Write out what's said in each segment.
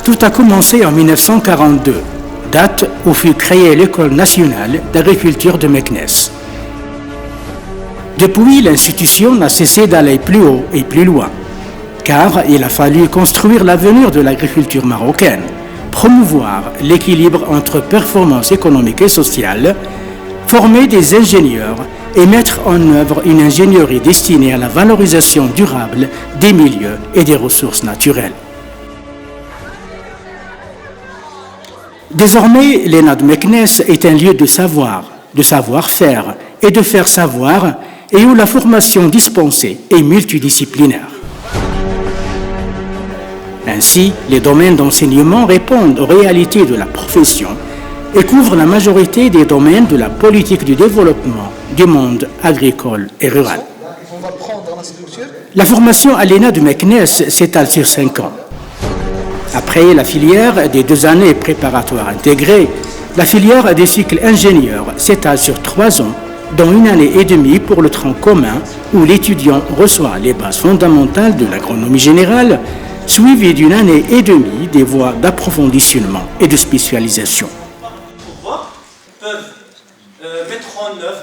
Tout a commencé en 1942, date où fut créée l'École nationale d'agriculture de Meknès. Depuis, l'institution n'a cessé d'aller plus haut et plus loin, car il a fallu construire l'avenir de l'agriculture marocaine, promouvoir l'équilibre entre performance économique et sociale, former des ingénieurs et mettre en œuvre une ingénierie destinée à la valorisation durable des milieux et des ressources naturelles. Désormais, l'ENA de Meknès est un lieu de savoir, de savoir-faire et de faire savoir, et où la formation dispensée est multidisciplinaire. Ainsi, les domaines d'enseignement répondent aux réalités de la profession et couvrent la majorité des domaines de la politique du développement du monde agricole et rural. La formation à l'ENA de Meknès s'étale sur 5 ans. Après la filière des 2 années préparatoires intégrées, la filière des cycles ingénieurs s'étale sur 3 ans, dont 1 année et demie pour le tronc commun, où l'étudiant reçoit les bases fondamentales de l'agronomie générale, suivi d'1 année et demie des voies d'approfondissement et de spécialisation.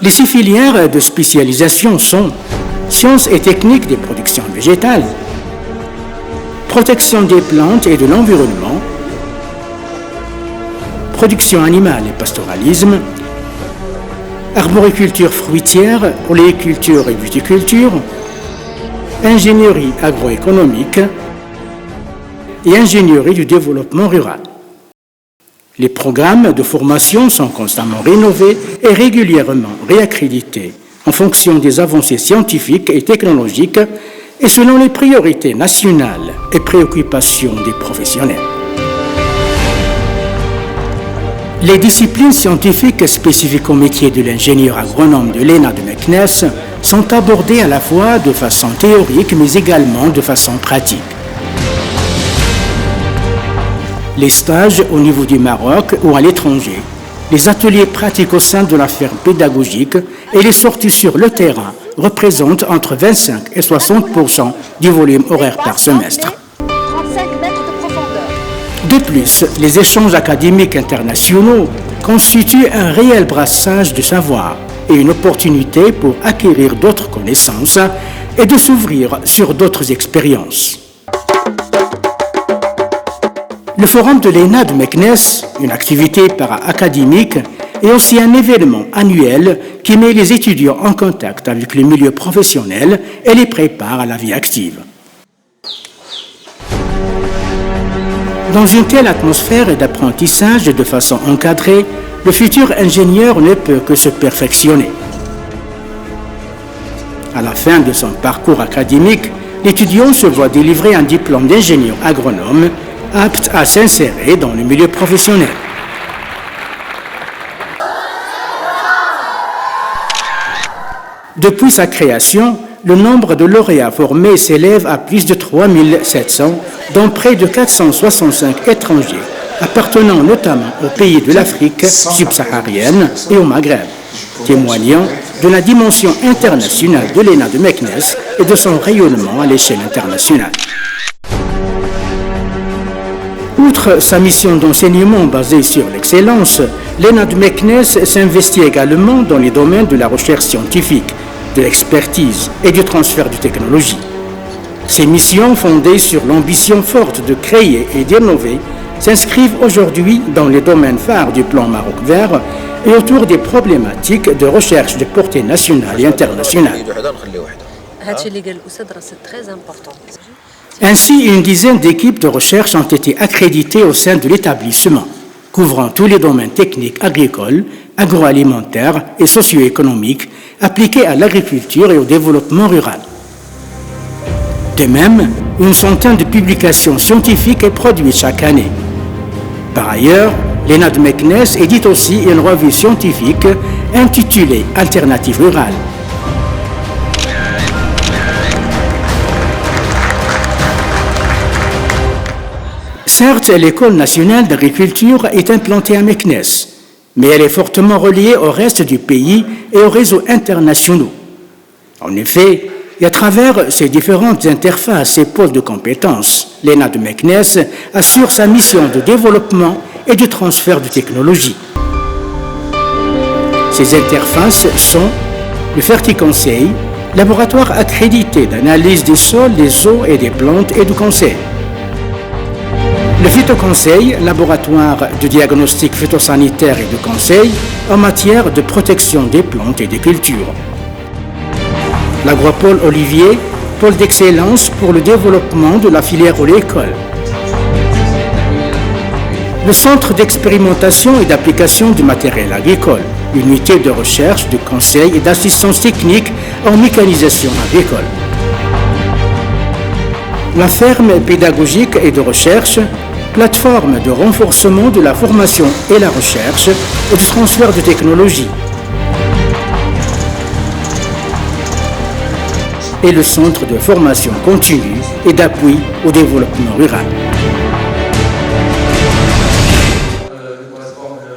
Les 6 filières de spécialisation sont sciences et techniques des productions végétales, protection des plantes et de l'environnement, production animale et pastoralisme, arboriculture fruitière, oléiculture et viticulture, ingénierie agroéconomique et ingénierie du développement rural. Les programmes de formation sont constamment rénovés et régulièrement réaccrédités en fonction des avancées scientifiques et technologiques et selon les priorités nationales et préoccupations des professionnels. Les disciplines scientifiques spécifiques au métier de l'ingénieur agronome de l'ENA de Meknès sont abordées à la fois de façon théorique mais également de façon pratique. Les stages au niveau du Maroc ou à l'étranger, les ateliers pratiques au sein de la ferme pédagogique et les sorties sur le terrain représentent entre 25 et 60% du volume horaire par semestre. De plus, les échanges académiques internationaux constituent un réel brassage de savoir et une opportunité pour acquérir d'autres connaissances et de s'ouvrir sur d'autres expériences. Le Forum de l'ENA de Meknès, une activité para-académique, est aussi un événement annuel qui met les étudiants en contact avec le milieu professionnel et les prépare à la vie active. Dans une telle atmosphère d'apprentissage de façon encadrée, le futur ingénieur ne peut que se perfectionner. À la fin de son parcours académique, l'étudiant se voit délivrer un diplôme d'ingénieur agronome apte à s'insérer dans le milieu professionnel. Depuis sa création, le nombre de lauréats formés s'élève à plus de 3700, dont près de 465 étrangers, appartenant notamment aux pays de l'Afrique subsaharienne et au Maghreb, témoignant de la dimension internationale de l'ENA de Meknès et de son rayonnement à l'échelle internationale. Outre sa mission d'enseignement basée sur l'excellence, l'ENA de Meknès s'investit également dans les domaines de la recherche scientifique, de l'expertise et du transfert de technologie. Ces missions, fondées sur l'ambition forte de créer et d'innover, s'inscrivent aujourd'hui dans les domaines phares du plan Maroc vert et autour des problématiques de recherche de portée nationale et internationale. Ainsi, une dizaine d'équipes de recherche ont été accréditées au sein de l'établissement, couvrant tous les domaines techniques agricoles, agroalimentaires et socio-économiques appliqués à l'agriculture et au développement rural. De même, une centaine de publications scientifiques est produite chaque année. Par ailleurs, l'ENA de Meknès édite aussi une revue scientifique intitulée Alternatives rurales. Certes, l'École nationale d'agriculture est implantée à Meknès, mais elle est fortement reliée au reste du pays et aux réseaux internationaux. En effet, et à travers ces différentes interfaces et pôles de compétences, l'ENA de Meknès assure sa mission de développement et de transfert de technologie. Ces interfaces sont le Ferticonseil, laboratoire accrédité d'analyse des sols, des eaux et des plantes et de conseil. Le Phytoconseil, laboratoire de diagnostic phytosanitaire et de conseil en matière de protection des plantes et des cultures. L'Agropôle Olivier, pôle d'excellence pour le développement de la filière oléicole. Le Centre d'expérimentation et d'application du matériel agricole, unité de recherche, de conseil et d'assistance technique en mécanisation agricole. La ferme pédagogique et de recherche, plateforme de renforcement de la formation et la recherche et du transfert de technologie. Et le centre de formation continue et d'appui au développement rural.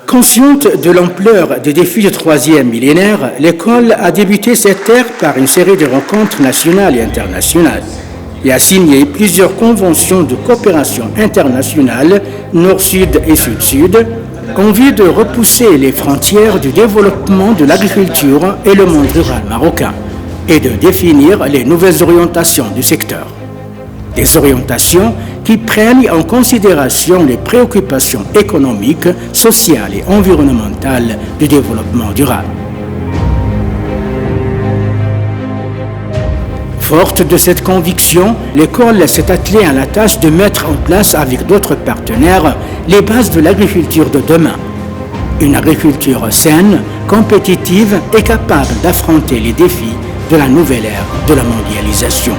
Consciente de l'ampleur des défis du troisième millénaire, l'école a débuté cette ère par une série de rencontres nationales et internationales et a signé plusieurs conventions de coopération internationale nord-sud et sud-sud en vue de repousser les frontières du développement de l'agriculture et le monde rural marocain et de définir les nouvelles orientations du secteur. Des orientations qui prennent en considération les préoccupations économiques, sociales et environnementales du développement durable. Forte de cette conviction, l'école s'est attelée à la tâche de mettre en place avec d'autres partenaires les bases de l'agriculture de demain. Une agriculture saine, compétitive et capable d'affronter les défis de la nouvelle ère de la mondialisation.